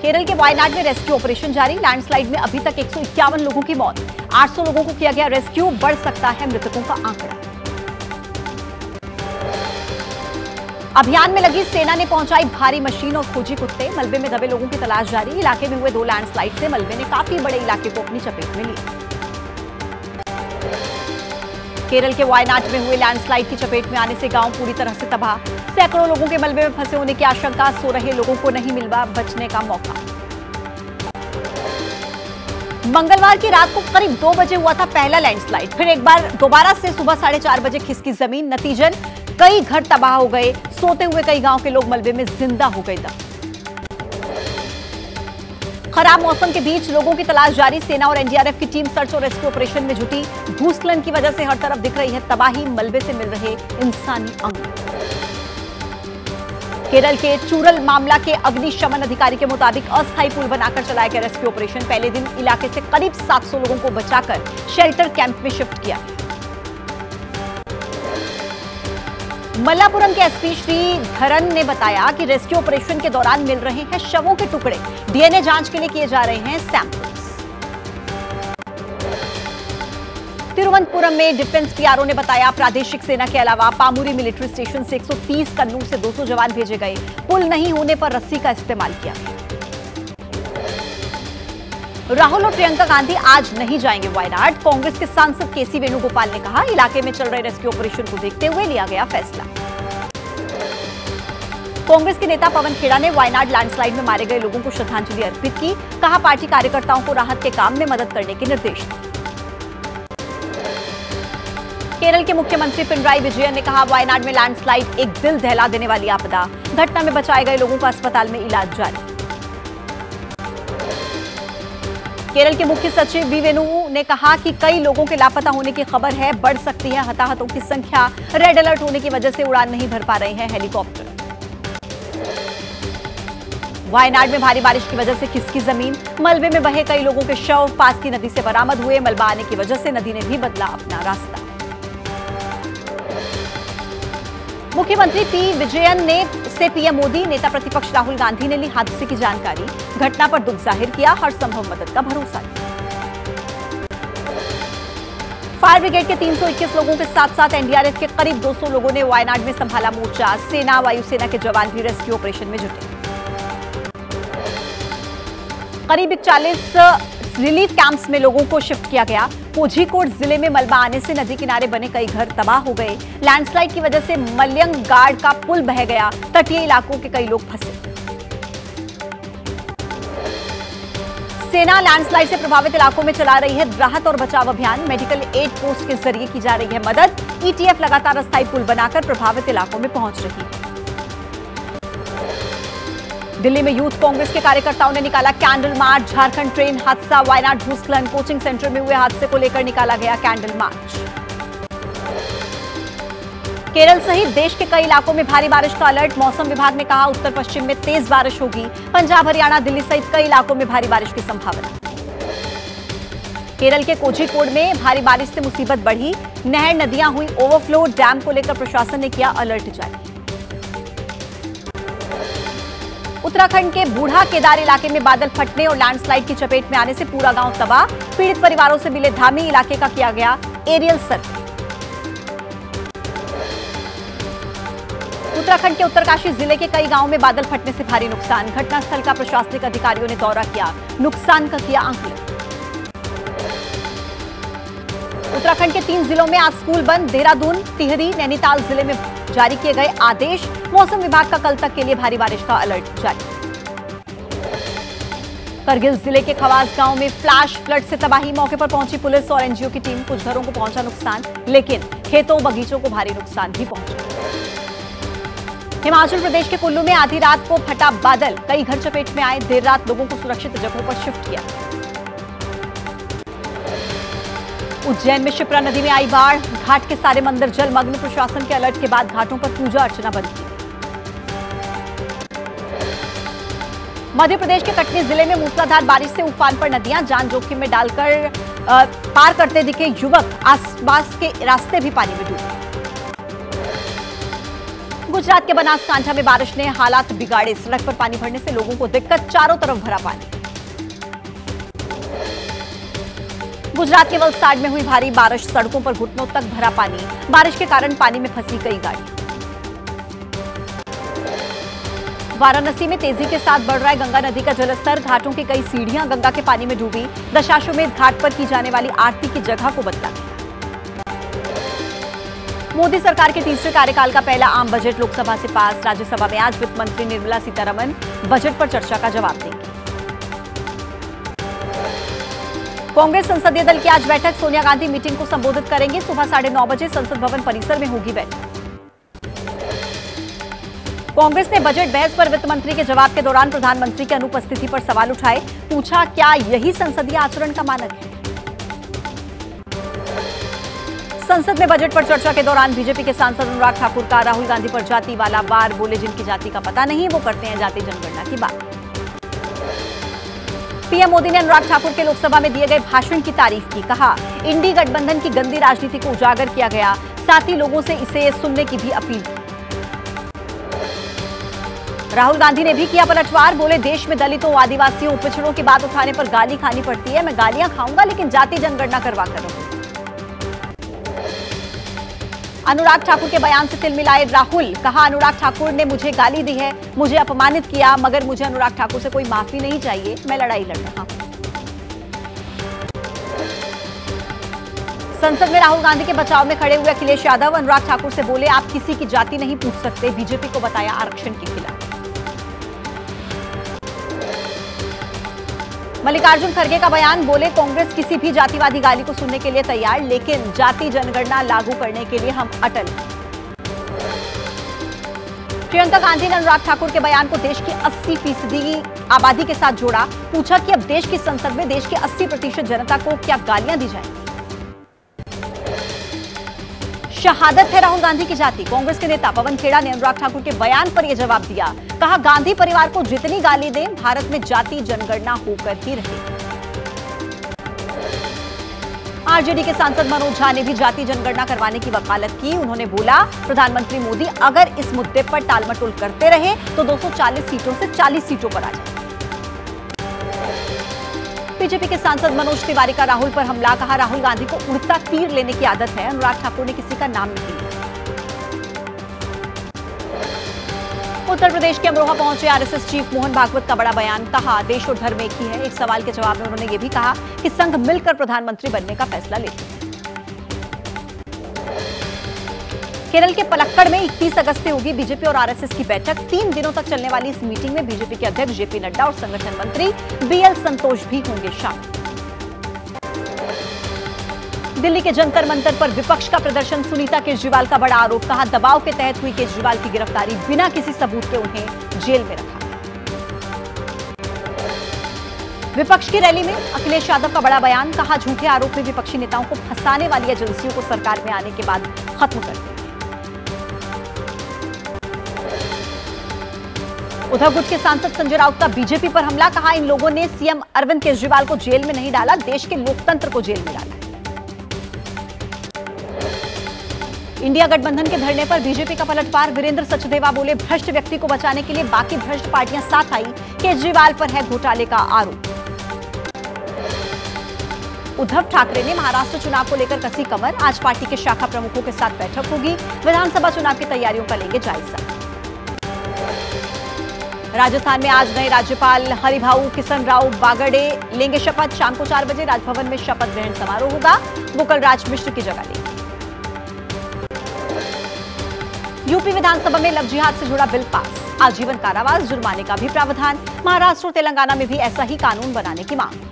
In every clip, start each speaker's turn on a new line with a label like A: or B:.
A: केरल के वायनाड में rescue operation जारी। लैंडस्लाइड में अभी तक 151 लोगों की मौत, 800 लोगों को किया गया रेस्क्यू। बढ़ सकता है मृतकों का आंकड़ा। अभियान में लगी सेना ने पहुंचाई भारी मशीन और खोजी कुत्ते। मलबे में दबे लोगों की तलाश जारी। इलाके में हुए 2 लैंडस्लाइड से मलबे ने काफी बड़े इलाके को अपनी चपेट में लिया। केरल के वायनाड में हुए लैंडस्लाइड की चपेट में आने से गांव पूरी तरह से तबाह। सैकड़ों लोगों के मलबे में फंसे होने की आशंका। सो रहे लोगों को नहीं मिला बचने का मौका। मंगलवार की रात को करीब 2 बजे हुआ था पहला लैंडस्लाइड। फिर एक बार दोबारा से सुबह 4:30 बजे खिसकी जमीन। नतीजन कई घर तबाह हो गए। सोते हुए कई गांव के लोग मलबे में जिंदा हो गए दम। खराब मौसम के बीच लोगों की तलाश जारी। सेना और एनडीआरएफ की टीम सर्च और रेस्क्यू ऑपरेशन में जुटी। भूस्खलन की वजह से हर तरफ दिख रही है तबाही। मलबे से मिल रहे इंसानी अंग। केरल के चूरल मामला के अग्निशमन अधिकारी के मुताबिक अस्थायी पुल बनाकर चलाया गया रेस्क्यू ऑपरेशन। पहले दिन इलाके से करीब 700 लोगों को बचाकर शेल्टर कैंप में शिफ्ट किया। मल्लापुरम के एसपी श्रीधरन ने बताया कि रेस्क्यू ऑपरेशन के दौरान मिल रहे हैं शवों के टुकड़े। डीएनए जांच के लिए किए जा रहे हैं सैंपल्स। तिरुवनंतपुरम में डिफेंस पीआरओ ने बताया प्रादेशिक सेना के अलावा पामुरी मिलिट्री स्टेशन से 130 कन्नूर से 200 जवान भेजे गए। पुल नहीं होने पर रस्सी का इस्तेमाल किया। राहुल और प्रियंका गांधी आज नहीं जाएंगे वायनाड। कांग्रेस के सांसद केसी वेणुगोपाल ने कहा इलाके में चल रहे रेस्क्यू ऑपरेशन को देखते हुए लिया गया फैसला। कांग्रेस के नेता पवन खेड़ा ने वायनाड लैंडस्लाइड में मारे गए लोगों को श्रद्धांजलि अर्पित की। कहा पार्टी कार्यकर्ताओं को राहत के काम में मदद करने के निर्देश दिए। केरल के मुख्यमंत्री पिनराई विजयन ने कहा वायनाड में लैंडस्लाइड एक दिल दहला देने वाली आपदा। घटना में बचाए गए लोगों का अस्पताल में इलाज जारी। केरल के मुख्य सचिव वी वेणु ने कहा कि कई लोगों के लापता होने की खबर है। बढ़ सकती है हताहतों की संख्या। रेड अलर्ट होने की वजह से उड़ान नहीं भर पा रहे हैं हेलीकॉप्टर। वायनाड में भारी बारिश की वजह से खिसकी जमीन। मलबे में बहे कई लोगों के शव पास की नदी से बरामद हुए। मलबा आने की वजह से नदी ने भी बदला अपना रास्ता। मुख्यमंत्री पी विजयन ने से पीएम मोदी, नेता प्रतिपक्ष राहुल गांधी ने ली हादसे की जानकारी। घटना पर दुख जाहिर किया। हर संभव मदद का भरोसा दिया। फायर ब्रिगेड के 321 लोगों के साथ साथ एनडीआरएफ के करीब 200 लोगों ने वायनाड में संभाला मोर्चा। सेना वायुसेना के जवान भी रेस्क्यू ऑपरेशन में जुटे। करीब 41 रिलीफ कैंप्स में लोगों को शिफ्ट किया गया। कोझिकोड जिले में मलबा आने से नदी किनारे बने कई घर तबाह हो गए। लैंडस्लाइड की वजह से मलयंगाड़ का पुल बह गया। तटीय इलाकों के कई लोग फंसे। सेना लैंडस्लाइड से प्रभावित इलाकों में चला रही है राहत और बचाव अभियान। मेडिकल एड पोस्ट के जरिए की जा रही है मदद। ईटीएफ लगातार अस्थायी पुल बनाकर प्रभावित इलाकों में पहुंच रही है। दिल्ली में यूथ कांग्रेस के कार्यकर्ताओं ने निकाला कैंडल मार्च। झारखंड ट्रेन हादसा, वायनाड भूस्खलन, कोचिंग सेंटर में हुए हादसे को लेकर निकाला गया कैंडल मार्च। केरल सहित देश के कई इलाकों में भारी बारिश का अलर्ट। मौसम विभाग ने कहा उत्तर पश्चिम में तेज बारिश होगी। पंजाब, हरियाणा, दिल्ली सहित कई इलाकों में भारी बारिश की संभावना। केरल के कोझिकोड में भारी बारिश से मुसीबत बढ़ी। नहर नदियां हुई ओवरफ्लो। डैम को लेकर प्रशासन ने किया अलर्ट जारी। उत्तराखंड के बूढ़ा केदार इलाके में बादल फटने और लैंडस्लाइड की चपेट में आने से पूरा गांव तबाह। पीड़ित परिवारों से मिले धामी। इलाके का किया गया एरियल सर्वे। उत्तराखंड के उत्तरकाशी जिले के कई गांवों में बादल फटने से भारी नुकसान। घटनास्थल का प्रशासनिक अधिकारियों ने दौरा किया। नुकसान का किया आंकलन। उत्तराखंड के 3 जिलों में आज स्कूल बंद। देहरादून, टिहरी, नैनीताल जिले में जारी किए गए आदेश। मौसम विभाग का कल तक के लिए भारी बारिश का अलर्ट जारी। करगिल जिले के खवास गांव में फ्लैश फ्लड से तबाही। मौके पर पहुंची पुलिस और एनजीओ की टीम। कुछ घरों को पहुंचा नुकसान, लेकिन खेतों बगीचों को भारी नुकसान भी पहुंचा। हिमाचल प्रदेश के कुल्लू में आधी रात को फटा बादल। कई घर चपेट में आए। देर रात लोगों को सुरक्षित जगहों पर शिफ्ट किया। उज्जैन में शिप्रा नदी में आई बाढ़। घाट के सारे मंदिर जलमग्न। प्रशासन के अलर्ट के बाद घाटों पर पूजा अर्चना बंद की। मध्य प्रदेश के कटनी जिले में मूसलाधार बारिश से उफान पर नदियां। जान जोखिम में डालकर पार करते दिखे युवक। आसपास के रास्ते भी पानी में डूबे। गुजरात के बनासकांठा में बारिश ने हालात बिगाड़े। सड़क पर पानी भरने से लोगों को दिक्कत, चारों तरफ भरा पानी। गुजरात के वलसाड में हुई भारी बारिश, सड़कों पर घुटनों तक भरा पानी। बारिश के कारण पानी में फंसी कई गाड़ियां। वाराणसी में तेजी के साथ बढ़ रहा है गंगा नदी का जलस्तर। घाटों की कई सीढ़ियां गंगा के पानी में डूबी। दशाश्वमेध घाट पर की जाने वाली आरती की जगह को बदला गया। मोदी सरकार के तीसरे कार्यकाल का पहला आम बजट लोकसभा से पास। राज्यसभा में आज वित्त मंत्री निर्मला सीतारमण बजट पर चर्चा का जवाब देंगे। कांग्रेस संसदीय दल की आज बैठक। सोनिया गांधी मीटिंग को संबोधित करेंगे। सुबह 9:30 बजे संसद भवन परिसर में होगी बैठक। कांग्रेस ने बजट बहस पर वित्त मंत्री के जवाब के दौरान प्रधानमंत्री की अनुपस्थिति पर सवाल उठाए। पूछा, क्या यही संसदीय आचरण का मानक है? संसद में बजट पर चर्चा के दौरान बीजेपी के सांसद अनुराग ठाकुर का राहुल गांधी पर जाति वाला वार। बोले, जिनकी जाति का पता नहीं वो करते हैं जाति जनगणना की बात। पीएम मोदी ने अनुराग ठाकुर के लोकसभा में दिए गए भाषण की तारीफ की। कहा, इंडी गठबंधन की गंदी राजनीति को उजागर किया गया। साथ ही लोगों से इसे सुनने की भी अपील की। राहुल गांधी ने भी किया पलटवार। बोले, देश में दलितों, आदिवासियों, पिछड़ों की बात उठाने पर गाली खानी पड़ती है। मैं गालियां खाऊंगा लेकिन जाति जनगणना करवा कर रहूंगा। अनुराग ठाकुर के बयान से तिलमिलाए राहुल। कहा, अनुराग ठाकुर ने मुझे गाली दी है, मुझे अपमानित किया, मगर मुझे अनुराग ठाकुर से कोई माफी नहीं चाहिए। मैं लड़ाई लड़ रहा हूं। संसद में राहुल गांधी के बचाव में खड़े हुए अखिलेश यादव अनुराग ठाकुर से बोले, आप किसी की जाति नहीं पूछ सकते। बीजेपी को बताया आरक्षण के खिलाफ। मल्लिकार्जुन खड़गे का बयान। बोले, कांग्रेस किसी भी जातिवादी गाली को सुनने के लिए तैयार, लेकिन जाति जनगणना लागू करने के लिए हम अटल हैं। प्रियंका गांधी ने अनुराग ठाकुर के बयान को देश की 80% आबादी के साथ जोड़ा। पूछा कि अब देश की संसद में देश की 80% जनता को क्या गालियां दी जाएंगी? शहादत है राहुल गांधी की जाति। कांग्रेस के नेता पवन खेड़ा ने अनुराग ठाकुर के बयान पर यह जवाब दिया। कहा, गांधी परिवार को जितनी गाली दें, भारत में जाति जनगणना होकर ही रहे। आरजेडी के सांसद मनोज झा ने भी जाति जनगणना करवाने की वकालत की। उन्होंने बोला, प्रधानमंत्री मोदी अगर इस मुद्दे पर टालमटोल करते रहे तो 240 सीटों से 40 सीटों पर आ जाए। बीजेपी के सांसद मनोज तिवारी का राहुल पर हमला। कहा, राहुल गांधी को उड़ता तीर लेने की आदत है। अनुराग ठाकुर ने किसी का नाम नहीं लिया। उत्तर प्रदेश के अमरोहा पहुंचे आरएसएस चीफ मोहन भागवत का बड़ा बयान। कहा, देश और धर्म एक ही है। एक सवाल के जवाब में उन्होंने ये भी कहा कि संघ मिलकर प्रधानमंत्री बनने का फैसला लेते हैं। केरल के पलक्कड़ में 31 अगस्त से होगी बीजेपी और आरएसएस की बैठक। 3 दिनों तक चलने वाली इस मीटिंग में बीजेपी के अध्यक्ष जेपी नड्डा और संगठन मंत्री बीएल संतोष भी होंगे शामिल। दिल्ली के जंतर मंतर पर विपक्ष का प्रदर्शन। सुनीता केजरीवाल का बड़ा आरोप। कहा, दबाव के तहत हुई केजरीवाल की गिरफ्तारी, बिना किसी सबूत के उन्हें जेल में रखा। विपक्ष की रैली में अखिलेश यादव का बड़ा बयान। कहा, झूठे आरोप में विपक्षी नेताओं को फंसाने वाली एजेंसियों को सरकार में आने के बाद खत्म कर देंगे। उद्धव गुट के सांसद संजय राउत का बीजेपी पर हमला। कहा, इन लोगों ने सीएम अरविंद केजरीवाल को जेल में नहीं डाला, देश के लोकतंत्र को जेल में डाला। इंडिया गठबंधन के धरने पर बीजेपी का पलटवार। वीरेंद्र सचदेवा बोले, भ्रष्ट व्यक्ति को बचाने के लिए बाकी भ्रष्ट पार्टियां साथ आई। केजरीवाल पर है घोटाले का आरोप। उद्धव ठाकरे ने महाराष्ट्र चुनाव को लेकर कसी कमर। आज पार्टी के शाखा प्रमुखों के साथ बैठक होगी। विधानसभा चुनाव की तैयारियों का लेंगे जायजा। राजस्थान में आज नए राज्यपाल हरिभाऊ किशन-राव बागड़े लेंगे शपथ। शाम को 4 बजे राजभवन में शपथ ग्रहण समारोह होगा। वो कलराज मिश्र की जगह लेंगे। यूपी विधानसभा में लव जिहाद से जुड़ा बिल पास। आजीवन कारावास, जुर्माने का भी प्रावधान। महाराष्ट्र और तेलंगाना में भी ऐसा ही कानून बनाने की मांग।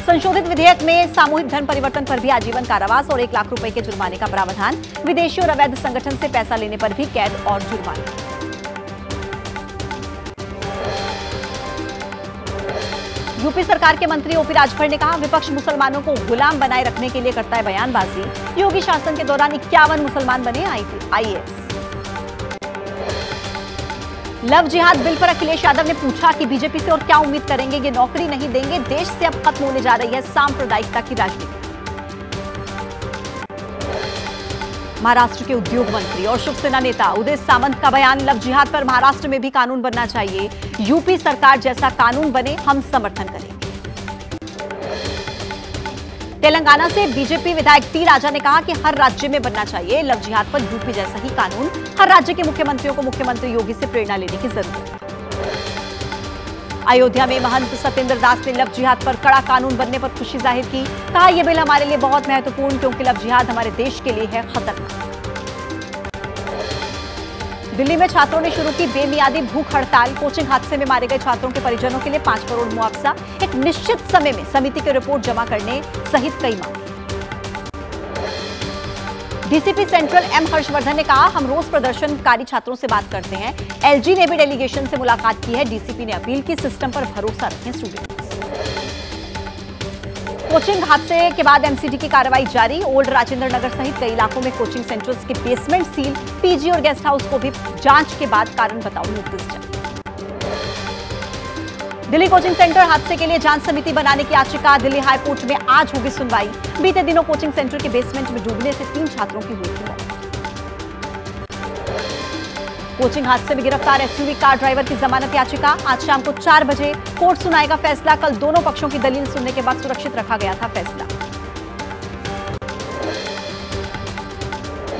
A: संशोधित विधेयक में सामूहिक धन परिवर्तन पर भी आजीवन कारावास और 1 लाख रुपए के जुर्माने का प्रावधान। विदेशी और अवैध संगठन से पैसा लेने पर भी कैद और जुर्माना। यूपी सरकार के मंत्री ओपी राजभर ने कहा, विपक्ष मुसलमानों को गुलाम बनाए रखने के लिए करता है बयानबाजी। योगी शासन के दौरान 51 मुसलमान बने आईएएस। लव जिहाद बिल पर अखिलेश यादव ने पूछा कि बीजेपी से और क्या उम्मीद करेंगे, ये नौकरी नहीं देंगे। देश से अब खत्म होने जा रही है सांप्रदायिकता की राजनीति। महाराष्ट्र के उद्योग मंत्री और शिवसेना नेता उदय सामंत का बयान, लव जिहाद पर महाराष्ट्र में भी कानून बनना चाहिए। यूपी सरकार जैसा कानून बने, हम समर्थन करेंगे। तेलंगाना से बीजेपी विधायक टी राजा ने कहा कि हर राज्य में बनना चाहिए लव जिहाद पर यूपी जैसा ही कानून। हर राज्य के मुख्यमंत्रियों को मुख्यमंत्री योगी से प्रेरणा लेने की जरूरत है। अयोध्या में महंत सत्येंद्र दास ने लव जिहाद पर कड़ा कानून बनने पर खुशी जाहिर की। कहा, यह बिल हमारे लिए बहुत महत्वपूर्ण, क्योंकि लव जिहाद हमारे देश के लिए है खतरनाक। दिल्ली में छात्रों ने शुरू की बेमियादी भूख हड़ताल। कोचिंग हादसे में मारे गए छात्रों के परिजनों के लिए 5 करोड़ मुआवजा, एक निश्चित समय में समिति की रिपोर्ट जमा करने सहित कई मांग। डीसीपी सेंट्रल एम हर्षवर्धन ने कहा, हम रोज प्रदर्शनकारी छात्रों से बात करते हैं। एलजी ने भी डेलीगेशन से मुलाकात की है। डीसीपी ने अपील की, सिस्टम पर भरोसा रखें स्टूडेंट्स। कोचिंग हादसे के बाद एमसीडी की कार्रवाई जारी। ओल्ड राजेंद्र नगर सहित कई इलाकों में कोचिंग सेंटर्स के बेसमेंट सील। पीजी और गेस्ट हाउस को भी जांच के बाद कारण बताओ नोटिस जारी। दिल्ली कोचिंग सेंटर हादसे के लिए जांच समिति बनाने की याचिका। दिल्ली हाईकोर्ट में आज होगी सुनवाई। बीते दिनों कोचिंग सेंटर के बेसमेंट में डूबने से 3 छात्रों की हुई थी मौत। कोचिंग हादसे में गिरफ्तार एसयूवी कार ड्राइवर की जमानत याचिका। आज शाम को 4 बजे कोर्ट सुनाएगा फैसला। कल दोनों पक्षों की दलील सुनने के बाद सुरक्षित रखा गया था फैसला।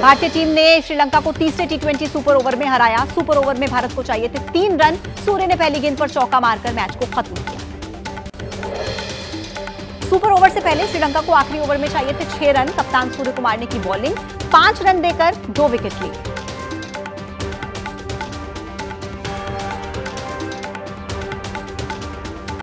A: भारतीय टीम ने श्रीलंका को तीसरे टी20 सुपर ओवर में हराया। सुपर ओवर में भारत को चाहिए थे 3 रन। सूर्य ने पहली गेंद पर चौका मारकर मैच को खत्म किया। सुपर ओवर से पहले श्रीलंका को आखिरी ओवर में चाहिए थे 6 रन। कप्तान सूर्य कुमार ने की बॉलिंग, 5 रन देकर 2 विकेट लिए।